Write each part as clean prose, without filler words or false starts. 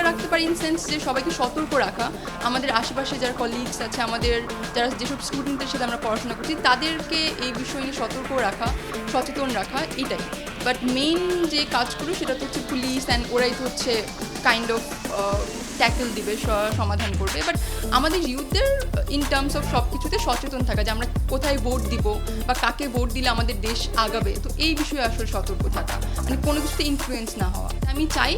রাখতে পারি in sense যে সবাইকে সতর্ক রাখা, আমাদের আশেপাশে যারা কলিগস আছে, আমাদের যারা যেসব স্টুডেন্টদের সাথে আমরা পড়াশোনা করছি তাদেরকে এই বিষয় নিয়ে সতর্ক রাখা, সচেতন রাখা, এটাই। বাট মেইন যে কাজগুলো সেটা তো হচ্ছে পুলিশ, অ্যান্ড ওরাই তো হচ্ছে কাইন্ড অফ ট্যাকেল দিবে, সমাধান করবে। বাট আমাদের ইউথদের ইন টার্মস অফ সব কিছুতে সচেতন থাকা, যে আমরা কোথায় ভোট দিব বা কাকে ভোট দিলে আমাদের দেশ আগাবে, তো এই বিষয়ে আসলে সতর্ক থাকা, মানে কোনো কিছুতে ইনফ্লুয়েন্স না হওয়া। আমি চাই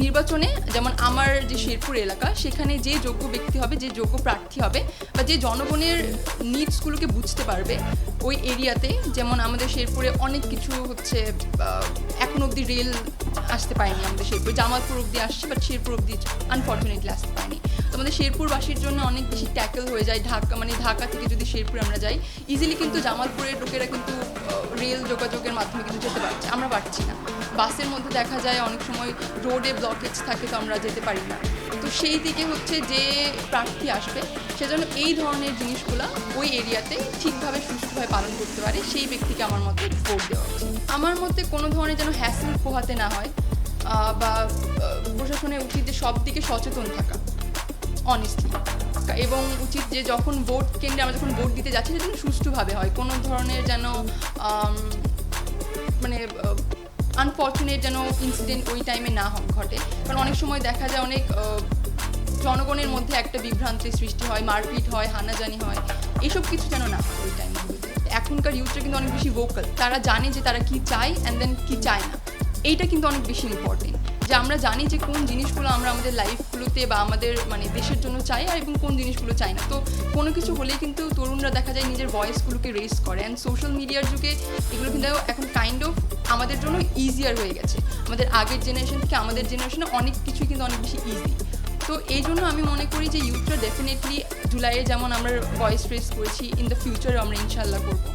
নির্বাচনে যেমন আমার যে শেরপুর এলাকা, সেখানে যে যোগ্য ব্যক্তি হবে, যে যোগ্য প্রার্থী হবে বা যে জনগণের নিডসগুলোকে বুঝতে পারবে ওই এরিয়াতে, যেমন আমাদের শেরপুরে অনেক কিছু হচ্ছে এখন অবধি রেল আসতে পারেনি আমাদের শেরপুরে, জামালপুর অবধি আসছে বাট শেরপুর অবধি আনফর্চুনেটলি আসতে পারেনি। তো আমাদের শেরপুরবাসীর জন্য অনেক বেশি ট্যাকেল হয়ে যায়। ঢাকা থেকে যদি শেরপুরে আমরা যাই ইজিলি, কিন্তু জামালপুরের লোকেরা কিন্তু রেল যোগাযোগের মাধ্যমে কিন্তু যেতে পারছে, আমরা পারছি না। বাসের মধ্যে দেখা যায় অনেক সময় রোডে ব্লকেজ থাকে, তো আমরা যেতে পারি না। তো সেই দিকে হচ্ছে যে প্রার্থী আসবে সেজন্য এই ধরনের জিনিসগুলো ওই এরিয়াতে ঠিকভাবে সুষ্ঠুভাবে পালন করতে পারে, সেই ব্যক্তিকে আমার মতে ভোট দেওয়া উচিত। আমার মতে কোনো ধরনের যেন হ্যাসেল পোহাতে না হয়, বা প্রশাসনের উচিত যে সব দিকে সচেতন থাকা অনেস্টলি, এবং উচিত যে যখন ভোট কেন্দ্রে আমরা যখন ভোট দিতে যাচ্ছি সেটা যেন সুষ্ঠুভাবে হয়, কোনো ধরনের যেন মানে আনফর্চুনেট যেন ইনসিডেন্ট ওই টাইমে না ঘটে। কারণ অনেক সময় দেখা যায় অনেক জনগণের মধ্যে একটা বিভ্রান্তির সৃষ্টি হয়, মারপিট হয়, হানাজানি হয়, এইসব কিছু যেন না হয় ওই টাইমগুলোতে। এখনকার ইউথরা কিন্তু অনেক বেশি ভোকাল, তারা জানে যে তারা কী চায় অ্যান্ড দেন কী চায় না, এইটা কিন্তু অনেক বেশি ইম্পর্টেন্ট, যে আমরা জানি যে কোন জিনিসগুলো আমরা আমাদের লাইফগুলোতে বা আমাদের মানে দেশের জন্য চাই আর এবং কোন জিনিসগুলো চাই না। তো কোনো কিছু হলেই কিন্তু তরুণরা দেখা যায় নিজের ভয়েসগুলোকে রেজ করে, অ্যান্ড সোশ্যাল মিডিয়ার যুগে এগুলো কিন্তু এখন কাইন্ড অফ আমাদের জন্য ইজিয়ার হয়ে গেছে। আমাদের আগের জেনারেশন থেকে আমাদের জেনারেশনে অনেক কিছুই কিন্তু অনেক বেশি ইজি। তো এই জন্য আমি মনে করি যে ইউথরা ডেফিনেটলি জুলাইয়ে যেমন আমরা ভয়েস রেজ করেছি, ইন দ্য ফিউচারে আমরা ইনশাল্লাহ করবো।